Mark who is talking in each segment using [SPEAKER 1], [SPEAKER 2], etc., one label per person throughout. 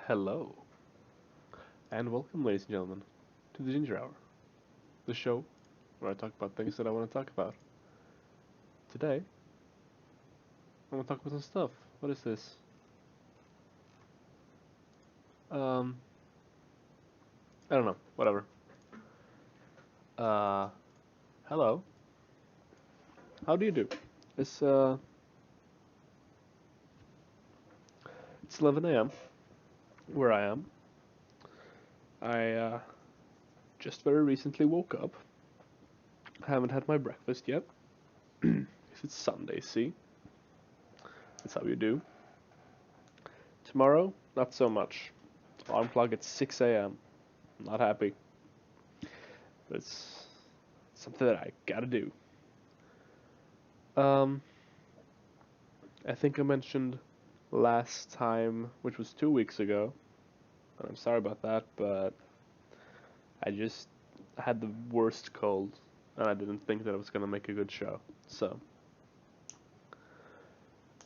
[SPEAKER 1] Hello, and welcome, ladies and gentlemen, to the Ginger Hour, the show where I talk about things that I want to talk about. Today, I want to talk about some stuff. What is this? Um, I don't know. Whatever. Uh, hello. How do you do? It's uh, it's 11 a.m. where I am. I just very recently woke up. Haven't had my breakfast yet. 'Cause it's Sunday. See, that's how you do. Tomorrow, not so much. Alarm clock at 6 a.m. Not happy. But it's something that I gotta do. Um, I think I mentioned last time, which was 2 weeks ago, and I'm sorry about that, but I just had the worst cold, and I didn't think that I was gonna make a good show. So,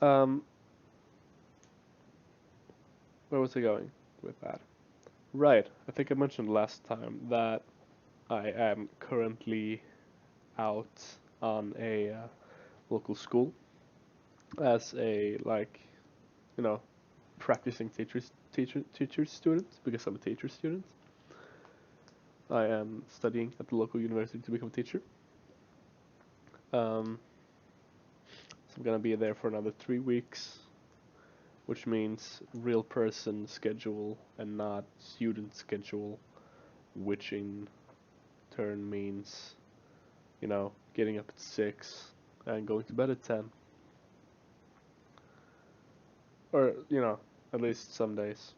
[SPEAKER 1] um, where was I going with that? Right, I think I mentioned last time that I am currently out on a local school as a you know, practicing teacher student because I'm a teacher student. I am studying at the local university to become a teacher. So I'm gonna be there for another 3 weeks, which means real person schedule and not student schedule, which in turn means, getting up at 6 and going to bed at 10. Or, at least some days.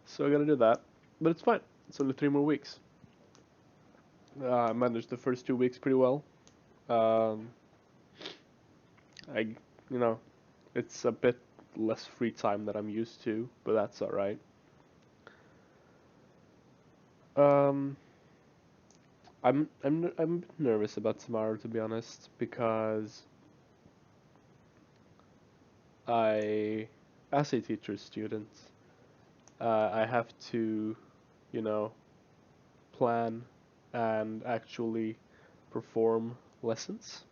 [SPEAKER 1] So I gotta do that. But it's fine. It's only 3 more weeks. I managed the first 2 weeks pretty well. Um, I, you know, it's a bit less free time that I'm used to, but that's alright. Um, I'm a bit nervous about tomorrow, to be honest, because I, as a teacher student, I have to, you know, plan and actually perform lessons,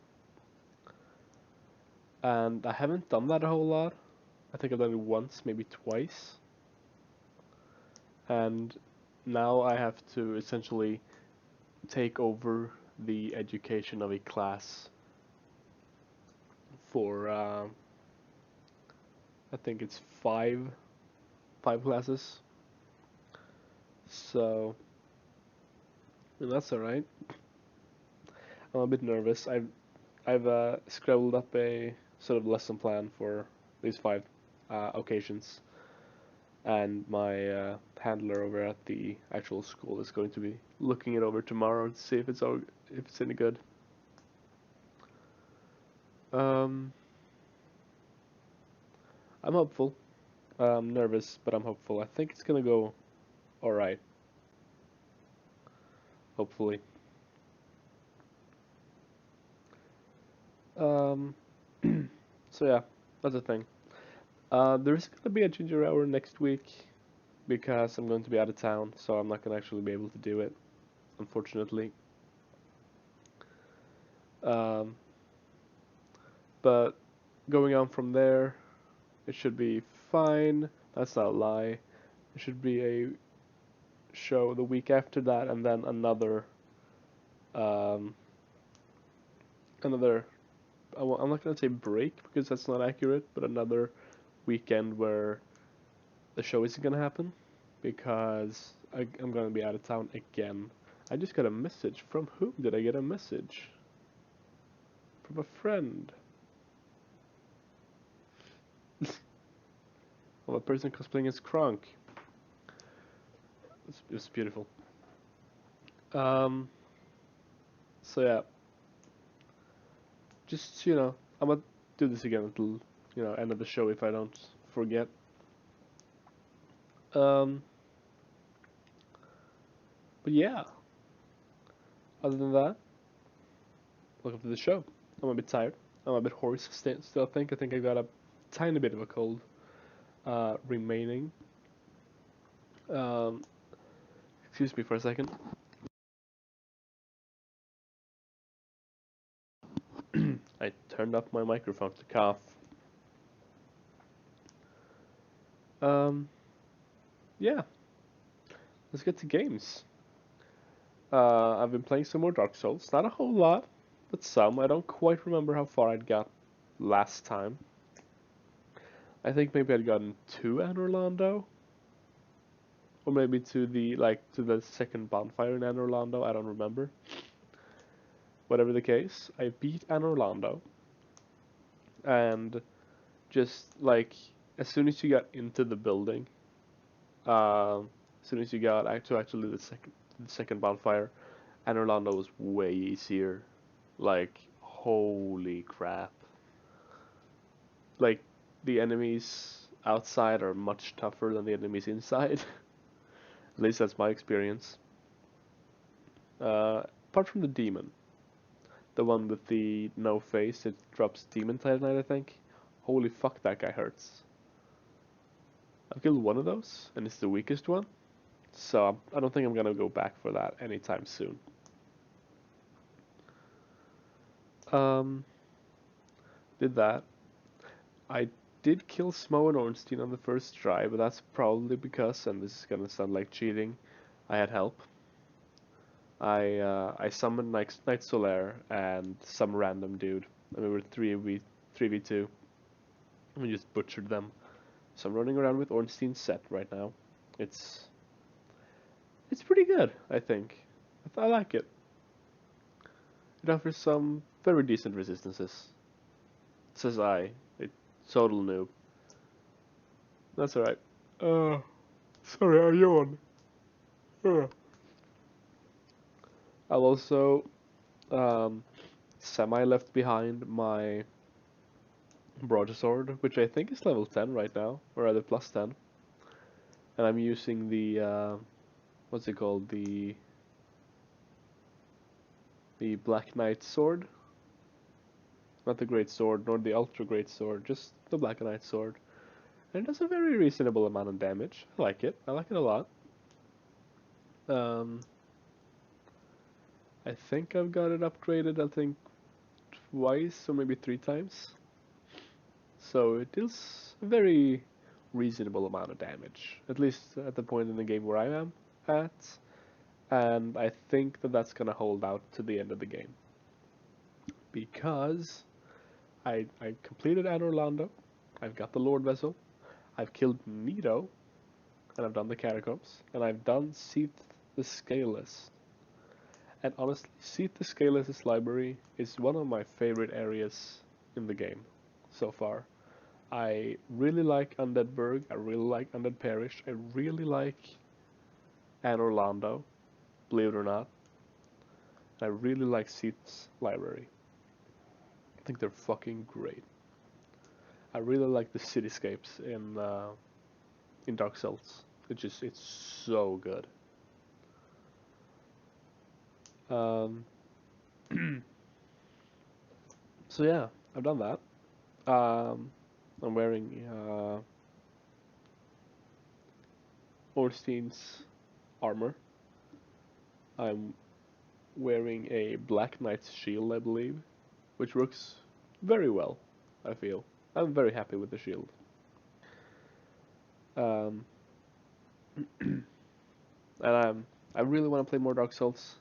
[SPEAKER 1] and I haven't done that a whole lot. I think I've done it once, maybe twice, and now I have to essentially take over the education of a class for I think it's five classes. So that's all right. I'm a bit nervous. I've scribbled up a sort of lesson plan for these five occasions, and my handler over at the actual school is going to be looking it over tomorrow to see if it's any good. Um, I'm hopeful. I'm nervous, but I'm hopeful. I think it's gonna go all right. Hopefully. Um, so yeah, that's the thing. There's gonna be a ginger hour next week because I'm going to be out of town, so I'm not gonna actually be able to do it, unfortunately. Um, but going on from there, it should be fine. That's not a lie. It should be a show the week after that, and then um, another. I'm not gonna say break because that's not accurate, but another weekend where the show isn't gonna happen because I'm gonna be out of town again. I just got a message. From whom did I get a message? From a friend. Of a person cosplaying as Kronk. It's beautiful. Um, so yeah, just I'm gonna do this again until end of the show if I don't forget. Um, but yeah, other than that, welcome to the show. I'm a bit tired. I'm a bit hoarse still. I think I got a tiny bit of a cold remaining. Um, excuse me for a second. I turned off my microphone to cough. Um, yeah, let's get to games. I've been playing some more Dark Souls. Not a whole lot, but some. I don't quite remember how far I'd got last time. I think maybe I'd gotten to Anor Londo, or maybe to the second bonfire in Anor Londo. I don't remember. Whatever the case, I beat Anor Londo, and just as soon as you got into the building, as soon as you got to actually the second bonfire, Anor Londo was way easier. Like, holy crap. Like, the enemies outside are much tougher than the enemies inside. At least that's my experience. Apart from the demon, the one with the no face, it drops demon titanite, I think. Holy fuck, that guy hurts. I've killed one of those, and it's the weakest one, so I don't think I'm gonna go back for that anytime soon. Um, did that. I did kill Smo and Ornstein on the first try, but that's probably because, and this is gonna sound like cheating, I had help. I summoned Knight Solaire and some random dude, and we were 3v2. We just butchered them. So I'm running around with Ornstein's set right now. It's it's pretty good, I think. I like it. It offers some very decent resistances. Says I, a total noob. That's alright. Uh, sorry, I yawn. Uh. I'll also um, semi left behind my broadsword, which I think is level 10 right now, or rather plus 10. And I'm using the what's it called? The Black Knight sword. Not the Great Sword, nor the Ultra Great Sword, just the Black Knight sword. And it does a very reasonable amount of damage. I like it. I like it a lot. Um, I think I've got it upgraded, I think, twice or maybe three times. So it deals a very reasonable amount of damage, at least at the point in the game where I am at. And I think that that's gonna hold out to the end of the game. Because I completed Anor Londo, I've got the Lord Vessel, I've killed Nito, and I've done the Catacombs, and I've done Seath the Scaleless. And honestly, Seath the Scaleless' library is one of my favorite areas in the game so far. I really like Undead Burg, I really like Undead Parish, I really like Anor Londo, believe it or not. I really like Seath's library. I think they're fucking great. I really like the cityscapes in Dark Souls. It's so good. Um, so yeah, I've done that. I'm wearing Orstein's armor. I'm wearing a Black Knight's shield, I believe, which works very well. I feel I'm very happy with the shield. Um, and I really want to play more Dark Souls,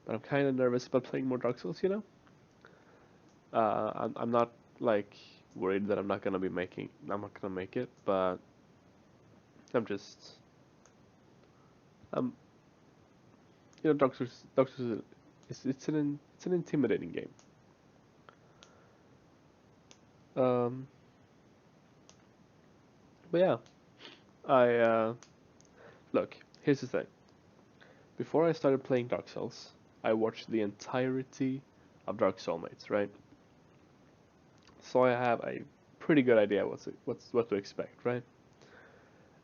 [SPEAKER 1] but I'm kind of nervous about playing more Dark Souls. I'm not like worried that I'm not gonna make it, but I'm just, um, Dark Souls, it's an intimidating game. Um, but yeah, I look. Here's the thing. Before I started playing Dark Souls, I watched the entirety of Dark Soulmates, right? So I have a pretty good idea what to expect, right?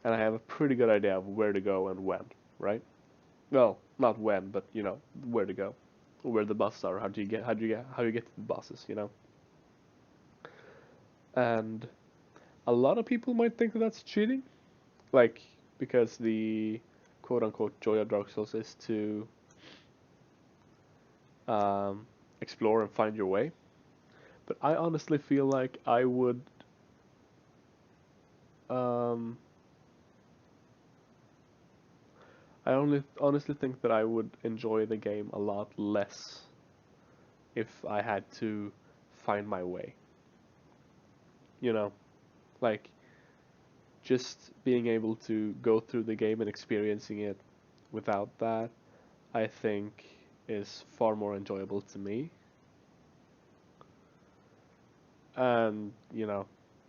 [SPEAKER 1] And I have a pretty good idea of where to go and when, right? Well, not when, but where to go, where the bosses are, how you get to the bosses, And a lot of people might think that that's cheating, like because the quote unquote joy of Dark Souls is to um, explore and find your way. But I honestly feel like I would um, I only honestly think that I would enjoy the game a lot less if I had to find my way. You know, like just being able to go through the game and experiencing it without that, I think is far more enjoyable to me. And,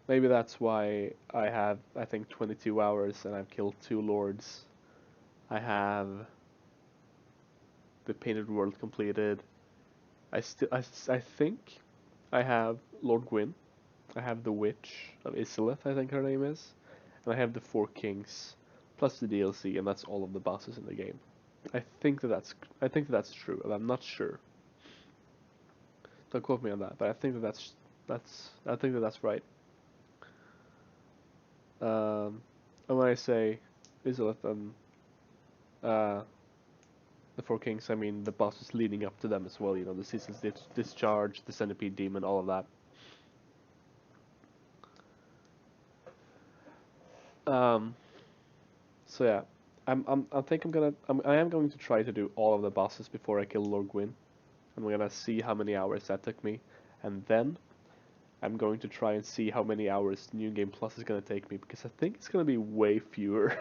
[SPEAKER 1] maybe that's why I think, 22 hours and I've killed two lords. I have the Painted World completed. I think I have Lord Gwyn. I have the Witch of Isilith, I think her name is. And I have the Four Kings, plus the DLC, and that's all of the bosses in the game. I think that's true, and I'm not sure. Don't quote me on that, but I think I think that's right. Um, and when I say Isolith and uh, the Four Kings, I mean the bosses leading up to them as well. The Season's Discharge, the Centipede Demon, all of that. Um, so yeah, I think I am going to try to do all of the bosses before I kill Lord Gwyn. I'm gonna see how many hours that took me, and then I'm going to try and see how many hours New Game Plus is gonna take me because I think it's gonna be way fewer.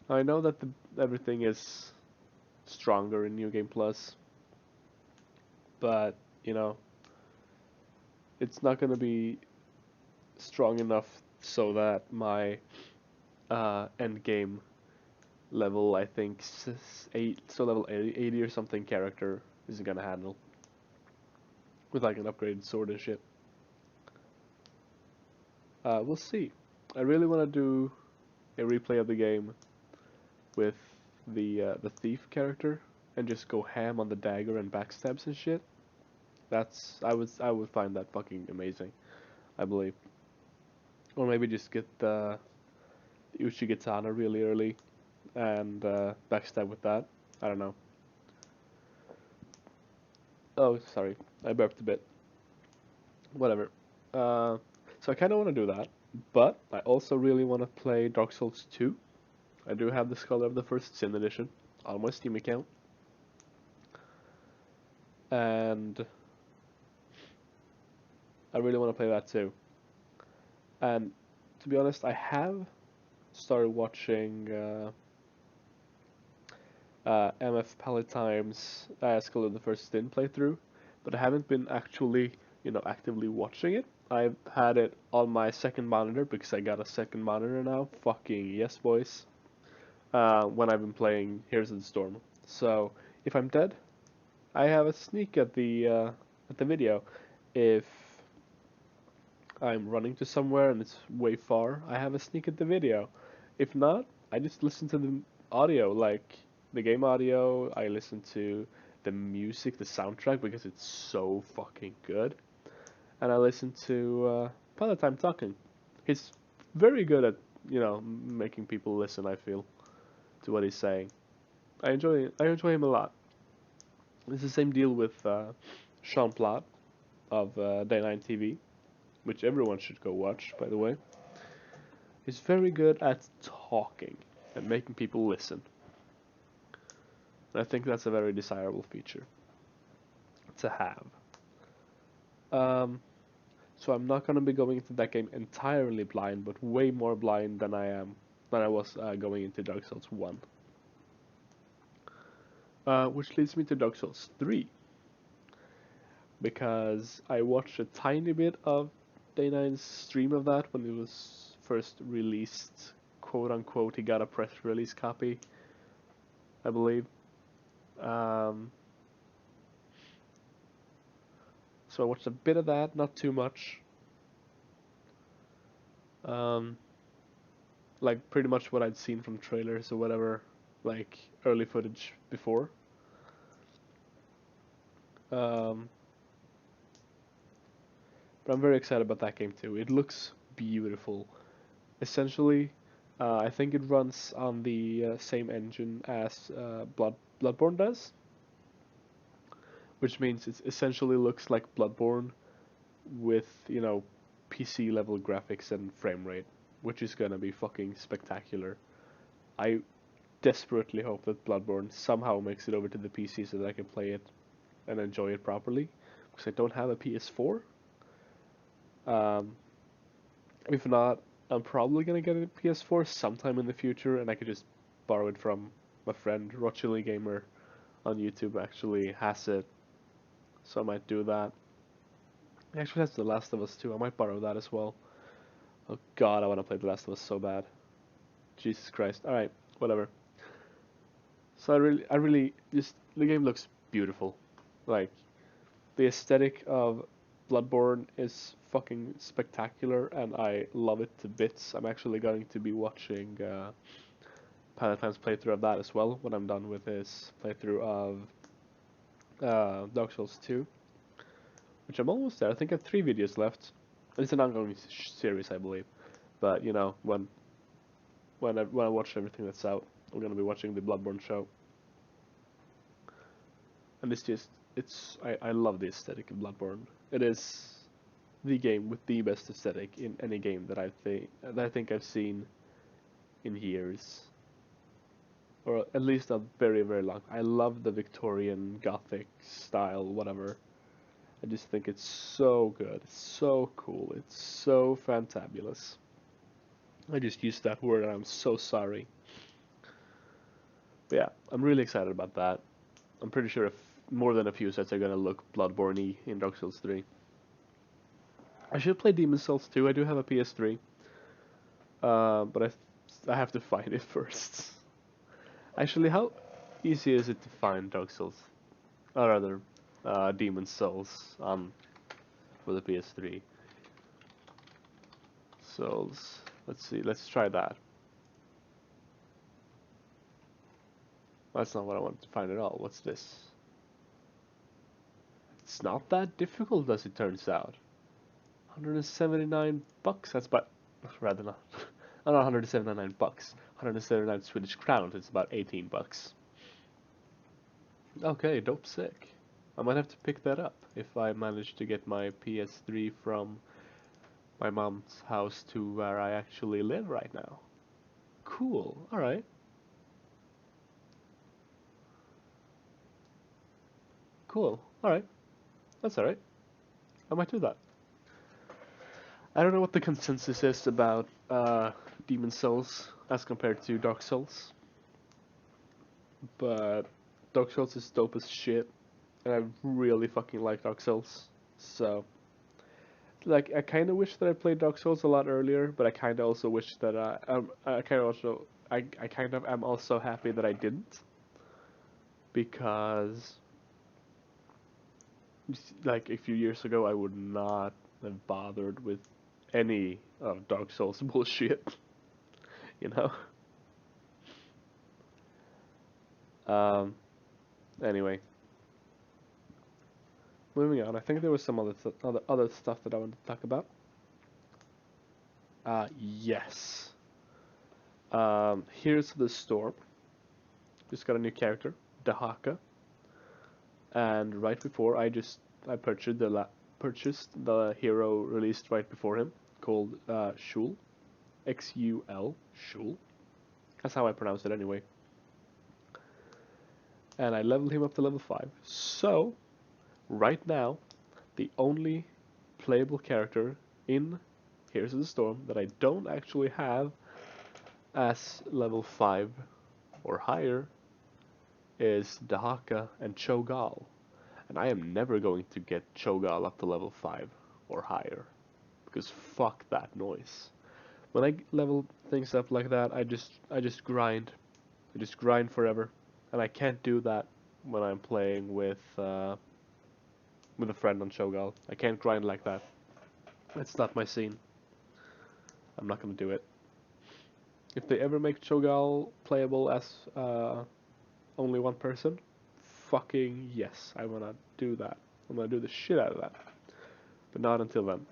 [SPEAKER 1] I know that everything is stronger in New Game Plus, but you know, it's not gonna be strong enough so that my end game level, I think level 80 or something character isn't gonna handle with like an upgraded sword and shit. We'll see. I really want to do a replay of the game with the thief character and just go ham on the dagger and backstabs and shit. I would find that fucking amazing. I believe, or maybe just get the Uchigatana really early and backstab with that. I don't know. Oh, sorry, I burped a bit. Whatever. So I kind of want to do that, but I also really want to play Dark Souls 2. I do have the Scholar of the First Sin edition on my Steam account, and I really want to play that too. And to be honest, I have started watching MF Palatime's Scholar of the First Sin playthrough, but I haven't been actually, actively watching it. I've had it on my second monitor because I got a second monitor now. Fucking yes, boys. When I've been playing Heroes of the Storm. So if I'm dead, I have a sneak at the video. If I'm running to somewhere and it's way far, I have a sneak at the video. If not, I just listen to the audio, like the game audio. I listen to the music, the soundtrack, because it's so fucking good. And I listen to Palatine talking. He's very good at, making people listen, I feel, to what he's saying. I enjoy him a lot. It's the same deal with Sean Platt of Day 9 TV, which everyone should go watch, by the way. He's very good at talking and making people listen. And I think that's a very desirable feature to have. Um, So I'm not gonna be going into that game entirely blind, but way more blind than I was going into Dark Souls 1. Which leads me to Dark Souls 3, because I watched a tiny bit of Day 9's stream of that when it was first released, quote unquote. He got a press release copy, I believe. Um, so I watched a bit of that, not too much. Um, like pretty much what I'd seen from trailers or whatever, like early footage before. Um, but I'm very excited about that game too. It looks beautiful. Essentially, I think it runs on the same engine as Bloodborne does, which means it essentially looks like Bloodborne with, PC level graphics and frame rate, which is gonna be fucking spectacular. I desperately hope that Bloodborne somehow makes it over to the PC so that I can play it and enjoy it properly, because I don't have a PS4. Um, if not, I'm probably gonna get a PS4 sometime in the future, and I could just borrow it from my friend Rochili Gamer on YouTube. Actually has it, so I might do that. He actually has The Last of Us too. I might borrow that as well. Oh God, I want to play The Last of Us so bad. Jesus Christ. All right, whatever. So I really, just the game looks beautiful. Like the aesthetic of Bloodborne is fucking spectacular, and I love it to bits. I'm actually going to be watching Palatine's playthrough of that as well when I'm done with his playthrough of Dark Souls 2, which I'm almost there. I think I have 3 videos left. It's an ongoing series, I believe. But when I watch everything that's out, I'm gonna be watching the Bloodborne show, and I love the aesthetic of Bloodborne. It is the game with the best aesthetic in any game that I think I've seen in years, or at least a very very long. I love the Victorian Gothic style, whatever. I just think it's so good, it's so cool, it's so fantabulous. I just used that word and I'm so sorry. But yeah, I'm really excited about that. I'm pretty sure if more than a few sets are gonna look Bloodborne-y in Dark Souls 3. I should play Demon Souls 2. I do have a PS3, but I have to find it first. Actually, how easy is it to find Dark Souls, or rather, Demon Souls for the PS3? Souls. Let's see. Let's try that. That's not what I wanted to find at all. What's this? It's not that difficult as it turns out. 179 bucks. That's about, rather not. Not 179 bucks. 179 Swedish crowns. It's about 18 bucks. Okay, dope sick. I might have to pick that up if I manage to get my PS3 from my mom's house to where I actually live right now. Cool. Alright. Cool. Alright. That's alright. I might do that. I don't know what the consensus is about Demon Souls as compared to Dark Souls, but Dark Souls is dope as shit, and I really fucking like Dark Souls. So, like, I kind of wish that I played Dark Souls a lot earlier, but I kind of also wish that I kind of am also happy that I didn't, because like a few years ago I would not have bothered with any of Dark Souls bullshit, you know. Um, anyway, moving on. I think there was some other stuff that I wanted to talk about. Yes. Here's the store. Just got a new character, Dahaka, and right before I purchased the hero released right before him, called Shul, Xul, Shul. That's how I pronounce it anyway. And I leveled him up to level 5. So right now, the only playable character in Heroes of the Storm that I don't actually have as level 5 or higher is Dahaka and Cho'Gall. And I am never going to get Cho'Gall up to level 5 or higher. Because fuck that noise. When I level things up like that, I just grind. I just grind forever. And I can't do that when I'm playing with a friend on Cho'Gall. I can't grind like that. It's not my scene. I'm not gonna do it. If they ever make Cho'Gall playable as only one person, fucking yes, I wanna do that. I'm gonna do the shit out of that. But not until then.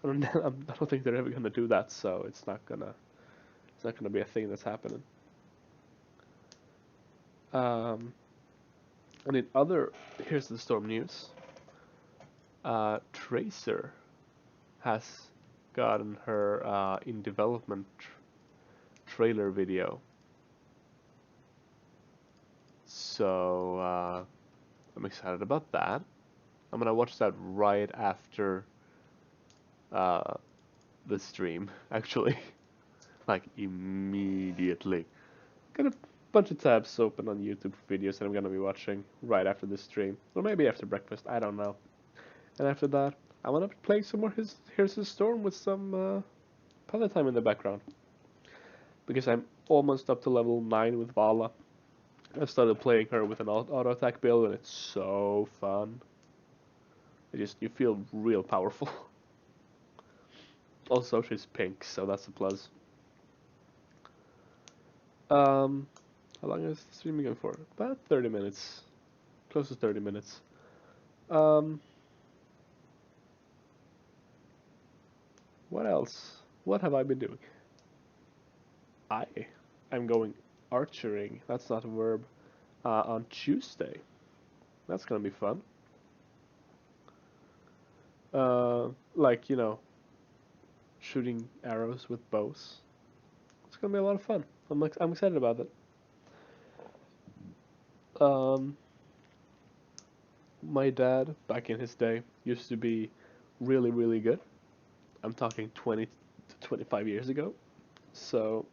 [SPEAKER 1] I don't think they're ever gonna do that, so it's not gonna be a thing that's happening. And in other Here's the Storm news, Tracer has gotten her in development trailer video. So I'm excited about that. I'm gonna watch that right after the stream, actually. Like immediately. Got a bunch of tabs open on YouTube for videos that I'm gonna be watching right after this stream. Or maybe after breakfast, I don't know. And after that, I wanna play some more Here's the Storm with some pilot time in the background. Because I'm almost up to level 9 with Vala. I've started playing her with an auto attack build and it's so fun. You feel real powerful. Also, she's pink, so that's a plus. How long is the stream going for? About 30 minutes. Close to 30 minutes. What else? What have I been doing? I'm going archering. That's not a verb. On Tuesday. That's gonna be fun. Like, you know, shooting arrows with bows. It's gonna be a lot of fun. I'm excited about it. My dad, back in his day, used to be really, really good. I'm talking 20 to 25 years ago. So,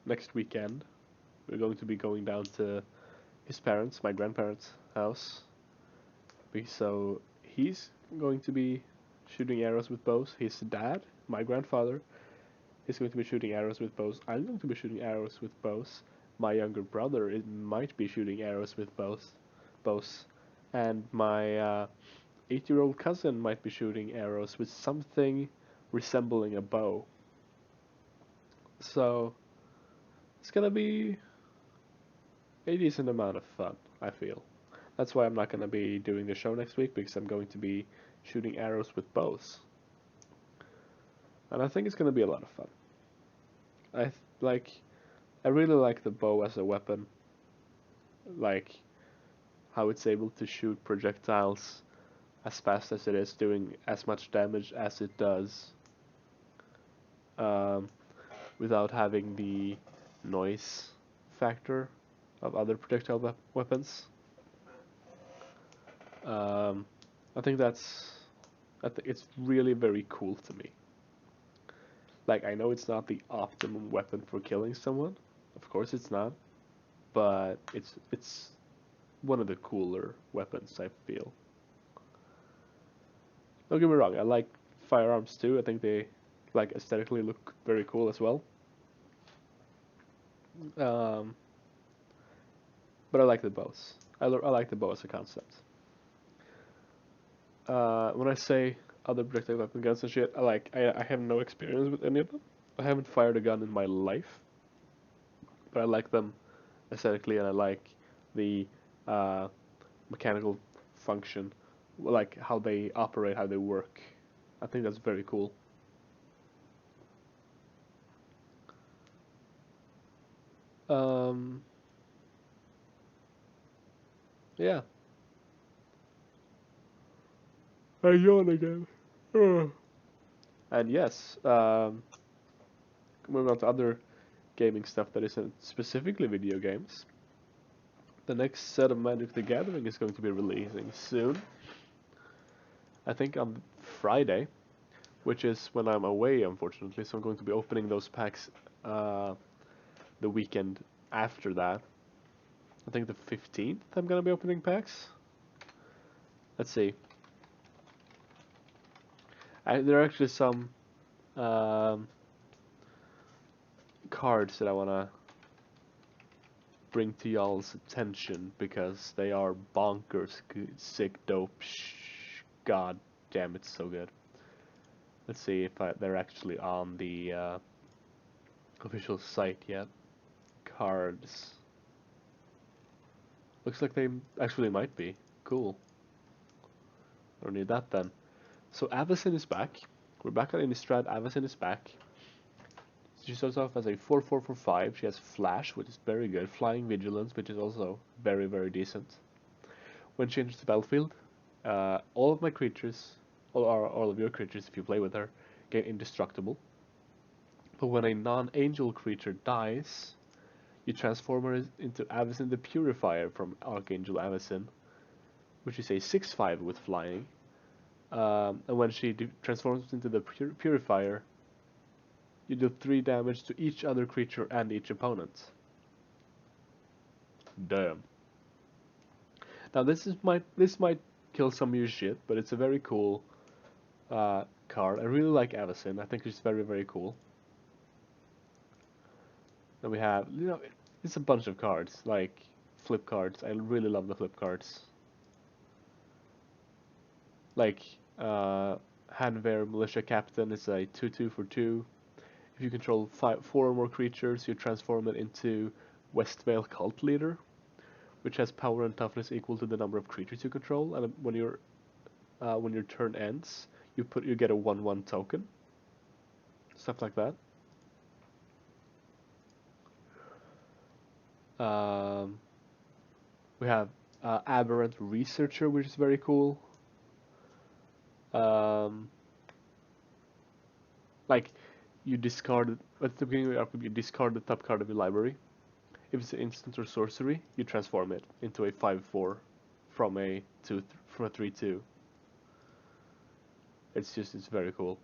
[SPEAKER 1] next weekend, we're going to be going down to his parents, my grandparents' house. So, he's going to be shooting arrows with bows. His dad, my grandfather, is going to be shooting arrows with bows. I'm going to be shooting arrows with bows. My younger brother might be shooting arrows with bows, and my 8-year-old cousin might be shooting arrows with something resembling a bow. So it's gonna be a decent amount of fun, I feel. That's why I'm not gonna be doing the show next week, because I'm going to be shooting arrows with bows. And I think it's gonna be a lot of fun. I really like the bow as a weapon. Like how it's able to shoot projectiles as fast as it is, doing as much damage as it does, um, without having the noise factor of other projectile weapons. I think it's really very cool to me. Like, I know it's not the optimum weapon for killing someone, of course it's not, but it's one of the cooler weapons, I feel. Don't get me wrong, I like firearms too. I think they like aesthetically look very cool as well. Um, but I like the bows. I like the bow as a concept. When I say other projectile weapon guns and shit, I have no experience with any of them. I haven't fired a gun in my life, but I like them aesthetically, and I like the mechanical function, like how they operate, how they work. I think that's very cool. Yeah. I yawn again. Ugh. And yes, moving on to other gaming stuff that isn't specifically video games. The next set of Magic the Gathering is going to be releasing soon. I think on Friday, which is when I'm away, unfortunately. So I'm going to be opening those packs the weekend after that. I think the 15th I'm gonna be opening packs. Let's see. There are actually some um, cards that I wanna bring to y'all's attention because they are bonkers good, sick, dope. God damn, it's so good. Let's see if they're actually on the official site yet. Cards. Looks like they actually might be. Cool. I don't need that then. So Avacyn is back. We're back on Innistrad. Avacyn is back. She starts off as a 4/4 for 5. She has Flash, which is very good. Flying Vigilance, which is also very, very decent. When she enters the battlefield, all of my creatures, all of your creatures, if you play with her, get indestructible. But when a non-angel creature dies, you transform her into Avacyn the Purifier from Archangel Avacyn, which is a 6/5 with flying. And when she transforms into the Purifier, you do 3 damage to each other creature and each opponent. Damn. Now this might kill some of your shit, but it's a very cool card. I really like Avacyn. I think it's very, very cool. Then we have, it's a bunch of cards, like flip cards. I really love the flip cards. Like Hanver Militia Captain is a 2/2 for 2. If you control 4 or more creatures, you transform it into Westvale Cult Leader, which has power and toughness equal to the number of creatures you control. And when your turn ends, you get a 1/1 token. Stuff like that. We have Aberrant Researcher, which is very cool. Like you discard at the beginning of your archery, you discard the top card of your library. If it's an instant or sorcery, you transform it into a 5/4 from a 3/2. It's very cool.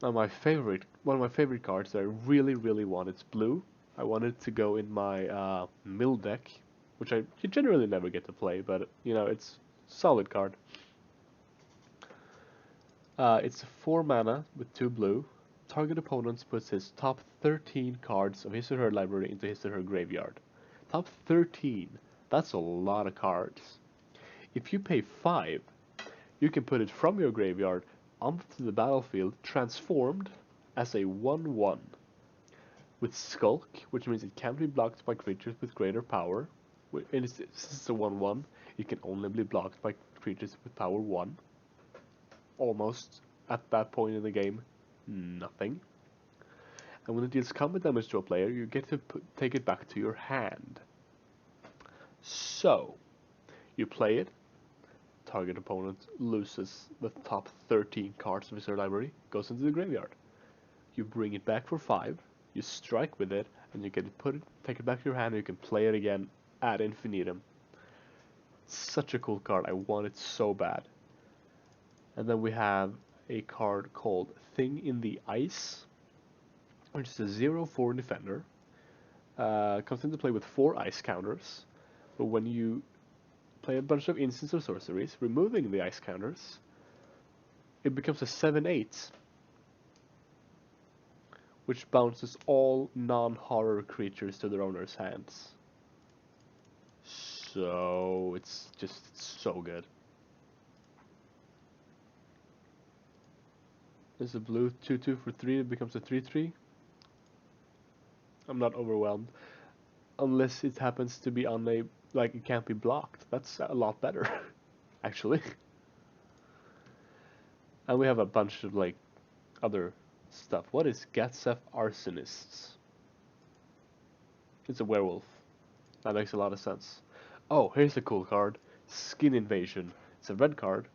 [SPEAKER 1] Now one of my favorite cards that I really, really want, it's blue. I want it to go in my mill deck, which you generally never get to play, but it's a solid card. It's 4 mana with 2 blue. Target opponent puts his top 13 cards of his or her library into his or her graveyard. Top 13, that's a lot of cards. If you pay 5, you can put it from your graveyard onto the battlefield transformed as a 1/1 with Skulk, which means it can't be blocked by creatures with greater power. And this is a 1/1, it can only be blocked by creatures with power 1. Almost at that point in the game, nothing. And when it deals combat damage to a player, you get to take it back to your hand. So, you play it, target opponent loses the top 13 cards of his library, goes into the graveyard. You bring it back for 5, you strike with it, and you get to take it back to your hand, and you can play it again ad infinitum. Such a cool card, I want it so bad. And then we have a card called Thing in the Ice, which is a 0/4 defender. Comes into play with 4 ice counters, but when you play a bunch of instants or sorceries, removing the ice counters, it becomes a 7/8, which bounces all non-horror creatures to their owner's hands. So it's so good. There's a blue 2/2 for 3, it becomes a 3/3. I'm not overwhelmed. Unless it happens to be on it can't be blocked. That's a lot better, actually. And we have a bunch of other stuff. What is Gatsef Arsonists? It's a werewolf. That makes a lot of sense. Oh, here's a cool card. Skin Invasion. It's a red card.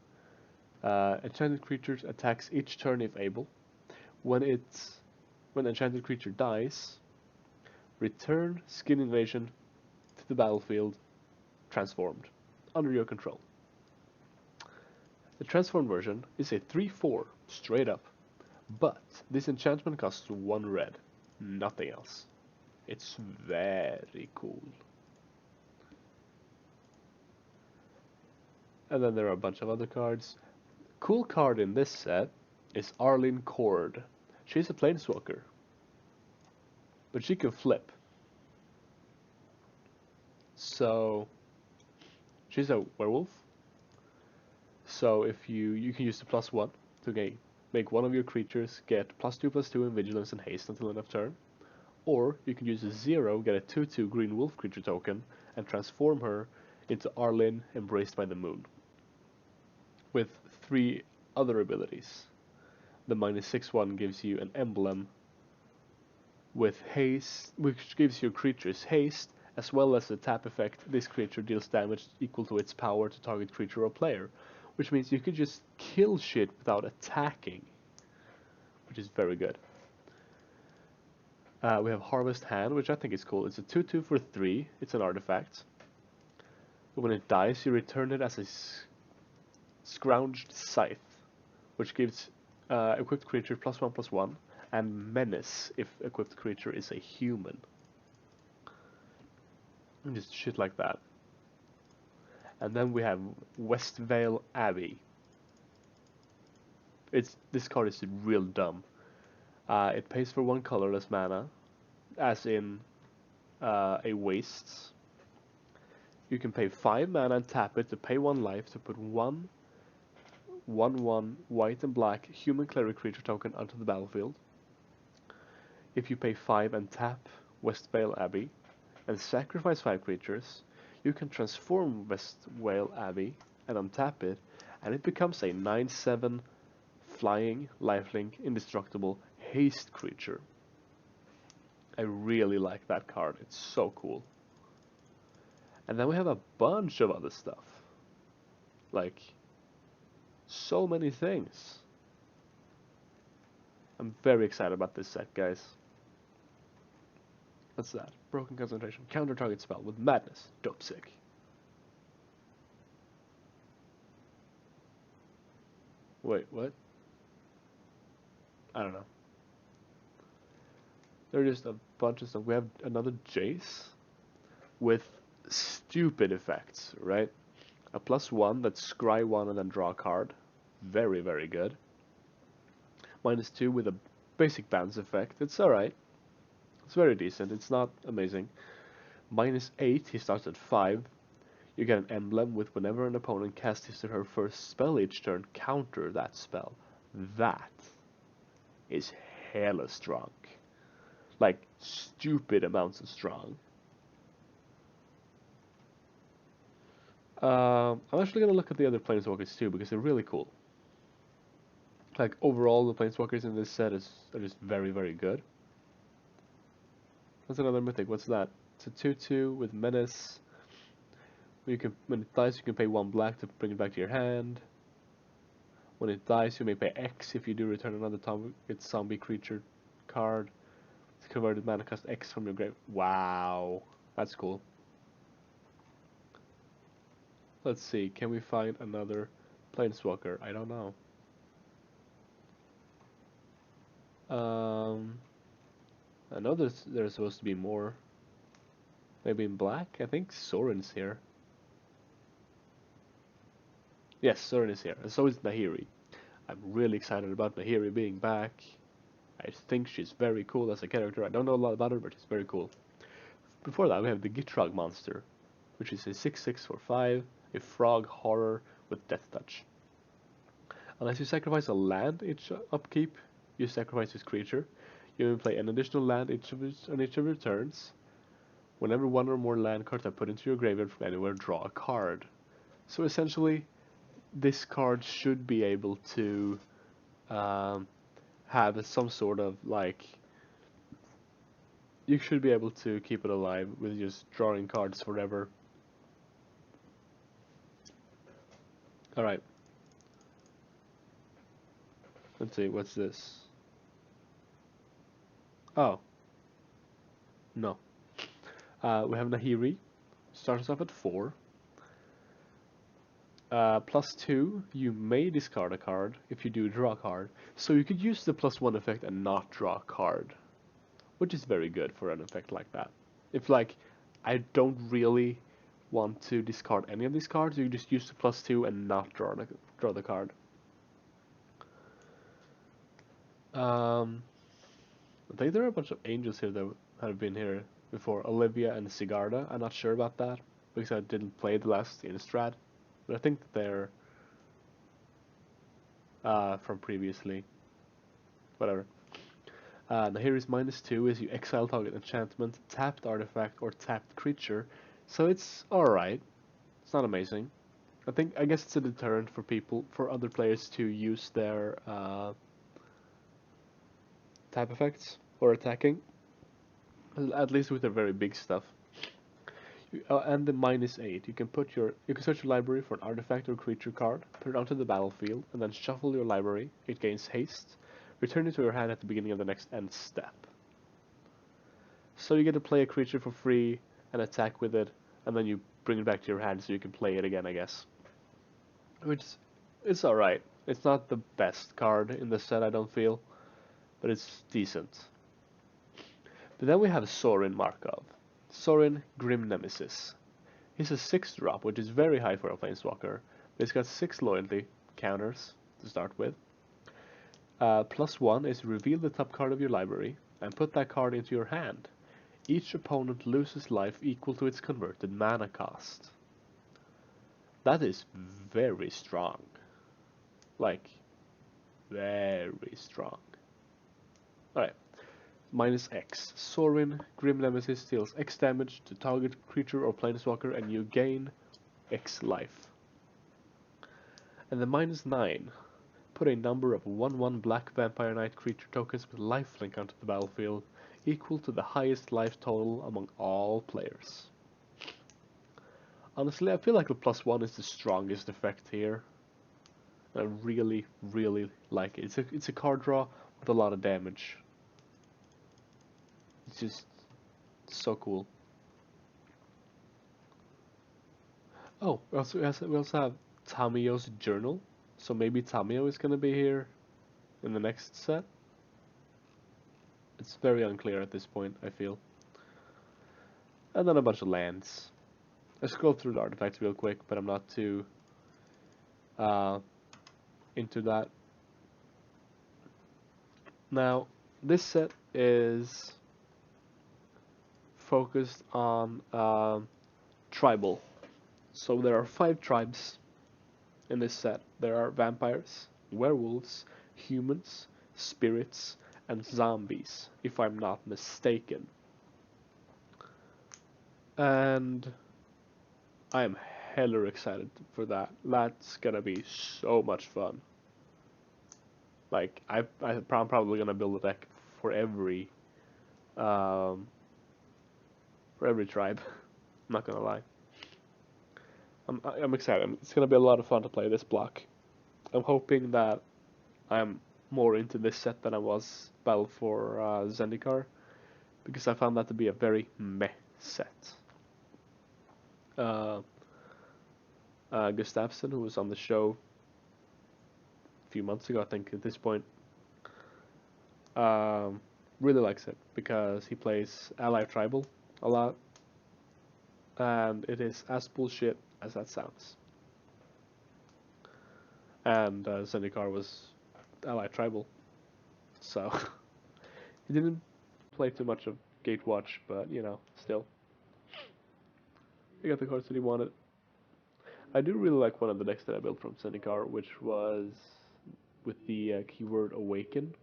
[SPEAKER 1] Enchanted creatures attacks each turn if able. When the enchanted creature dies, return Skin Invasion the battlefield transformed, under your control. The transformed version is a 3/4, straight up, but this enchantment costs 1 red, nothing else. It's very cool. And then there are a bunch of other cards. Cool card in this set is Arlene Cord. She's a planeswalker, but she can flip. So she's a werewolf. So if you can use the +1 to make one of your creatures get +2/+2 in vigilance and haste until end of turn. Or you can use a 0, get a 2/2 green wolf creature token, and transform her into Arlene Embraced by the Moon. With 3 other abilities. The -6/1 gives you an emblem with haste, which gives your creatures haste, as well as a tap effect. This creature deals damage equal to its power to target creature or player, which means you could just kill shit without attacking, which is very good. We have Harvest Hand, which I think is cool. It's a 2/2 for 3. It's an artifact. But when it dies, you return it as a Scrounged Scythe, which gives equipped creature +1/+1, and Menace if equipped creature is a human. And just shit like that. And then we have Westvale Abbey. This card is real dumb. It pays for 1 colorless mana, as in a waste. You can pay 5 mana and tap it to pay 1 life to put 1/1 white and black human cleric creature token onto the battlefield. If you pay 5 and tap Westvale Abbey and sacrifice 5 creatures, you can transform Westvale Abbey and untap it, and it becomes a 9/7 flying, lifelink, indestructible haste creature. I really like that card. It's so cool. And then we have a bunch of other stuff. Like, so many things. I'm very excited about this set, guys. What's that? Broken Concentration. Counter target spell with Madness. Dope sick. Wait, what? I don't know. There are just a bunch of stuff. We have another Jace with stupid effects, right? A +1 that's scry 1 and then draw a card. Very, very good. -2 with a basic bounce effect. It's alright. It's very decent. It's not amazing. -8, he starts at 5. You get an emblem with whenever an opponent casts his or her first spell each turn, counter that spell. That is hella strong. Like, stupid amounts of strong. I'm actually going to look at the other Planeswalkers too, because they're really cool. Like, overall, the Planeswalkers in this set are just very, very good. That's another mythic. What's that? It's a 2/2 with Menace. When it dies, you can pay 1 black to bring it back to your hand. When it dies, you may pay X if you do return another target zombie creature card. It's converted mana cost X from your grave. Wow, that's cool. Let's see, can we find another Planeswalker? I don't know. I know there's supposed to be more. Maybe in black? I think Soren's here. Yes, Soren is here, and so is Nahiri. I'm really excited about Nahiri being back. I think she's very cool as a character. I don't know a lot about her, but she's very cool. Before that, we have the Gitrog monster, which is a 6/6 for 5, a frog horror with Death Touch. Unless you sacrifice a land each upkeep, you sacrifice this creature. You may play an additional land on each of your turns. Whenever 1 or more land cards are put into your graveyard from anywhere, draw a card. So essentially, this card should be able to have some sort of, like, you should be able to keep it alive with just drawing cards forever. Alright. Let's see, what's this? Oh. No. We have Nahiri, Starts off at 4. +2, you may discard a card. If you do, draw a card. So you could use the +1 effect and not draw a card, which is very good for an effect like that. If like, I don't really want to discard any of these cards, you just use the +2 and not draw the card. I think there are a bunch of angels here that have been here before. Olivia and Sigarda. I'm not sure about that because I didn't play the last Innistrad, but I think that they're from previously. Whatever. Now here is -2 is you exile target enchantment, tapped artifact, or tapped creature. So it's alright. It's not amazing. I guess it's a deterrent for other players to use their tap effects or attacking. At least with the very big stuff. And the -8, you can search your library for an artifact or creature card, put it onto the battlefield, and then shuffle your library. It gains haste. Return it to your hand at the beginning of the next end step. So you get to play a creature for free and attack with it, and then you bring it back to your hand so you can play it again, I guess. Which it's alright. It's not the best card in the set, I don't feel, but it's decent. But then we have Sorin Markov. Sorin, Grim Nemesis. He's a 6-drop, which is very high for a Planeswalker. He's got 6 loyalty counters to start with. +1 is reveal the top card of your library and put that card into your hand. Each opponent loses life equal to its converted mana cost. That is very strong. Like, very strong. Alright. -X. Sorin, Grim Nemesis deals X damage to target creature or planeswalker and you gain X life. And the -9. Put a number of 1/1 black Vampire Knight creature tokens with lifelink onto the battlefield, equal to the highest life total among all players. Honestly, I feel like the +1 is the strongest effect here. I really, really like it. It's a card draw with a lot of damage. It's just so cool. Oh, we also have Tamiyo's journal. So maybe Tamiyo is gonna be here in the next set. It's very unclear at this point, I feel. And then a bunch of lands. I scroll through the artifacts real quick, but I'm not too into that. Now, this set is focused on tribal. So there are 5 tribes in this set. There are vampires, werewolves, humans, spirits, and zombies, if I'm not mistaken. And I am hella excited for that. That's gonna be so much fun. Like, I'm probably gonna build a deck for every tribe. I'm not gonna lie. I'm excited. It's gonna be a lot of fun to play this block. I'm hoping that I'm more into this set than I was Battle for Zendikar, because I found that to be a very meh set. Gustafsson, who was on the show a few months ago, I think at this point, really likes it because he plays Ally Tribal a lot, and it is as bullshit as that sounds. And Zendikar was Ally Tribal, so he didn't play too much of Gatewatch, but you know, still. He got the cards that he wanted. I do really like one of the decks that I built from Zendikar, which was with the keyword Awaken.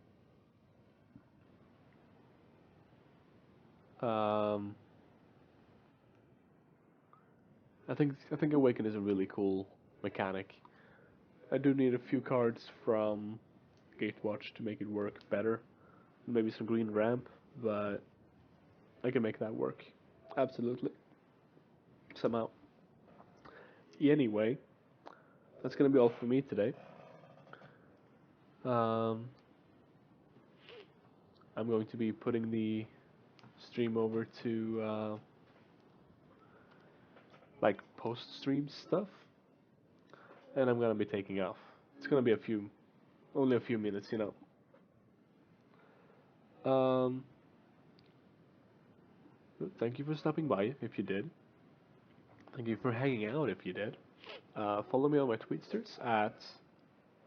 [SPEAKER 1] I think Awaken is a really cool mechanic. I do need a few cards from Gatewatch to make it work better. Maybe some green ramp, but I can make that work. Absolutely. Somehow. Anyway, that's gonna be all for me today. I'm going to be putting the stream over to post-stream stuff, and I'm gonna be taking off. It's gonna be only a few minutes, you know. Um, Thank you for stopping by, if you did. Thank you for hanging out, if you did. Follow me on my tweetsters at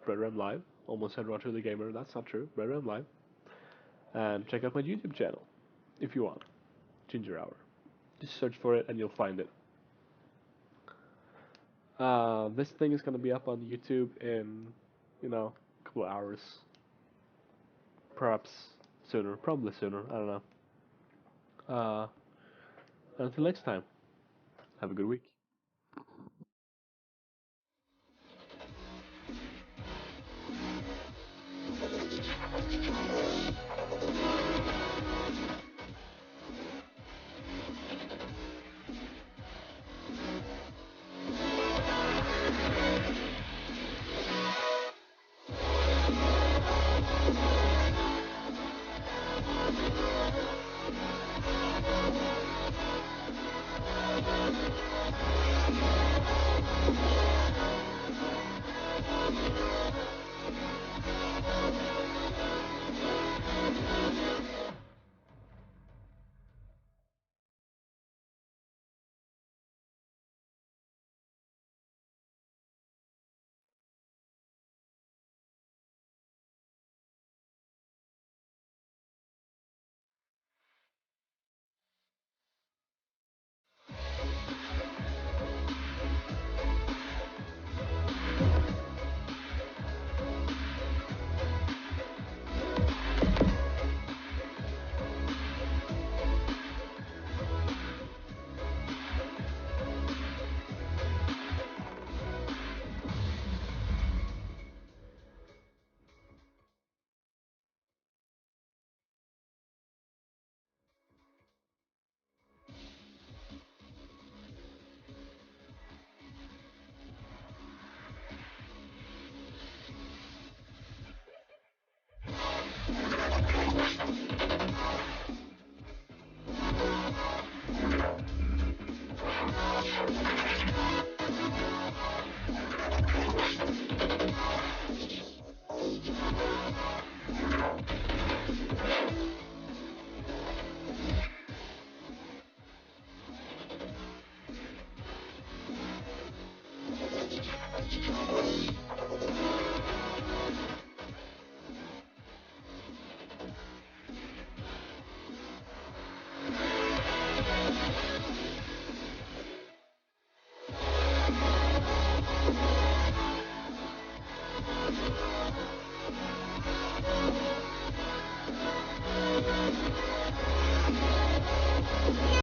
[SPEAKER 1] BrotherMLive. Almost said Roger the Gamer. That's not true. BrotherMLive. And check out my YouTube channel, if you want. Ginger Hour. Just search for it and you'll find it. This thing is gonna be up on YouTube in, a couple of hours. Perhaps sooner. Probably sooner. I don't know. Until next time. Have a good week.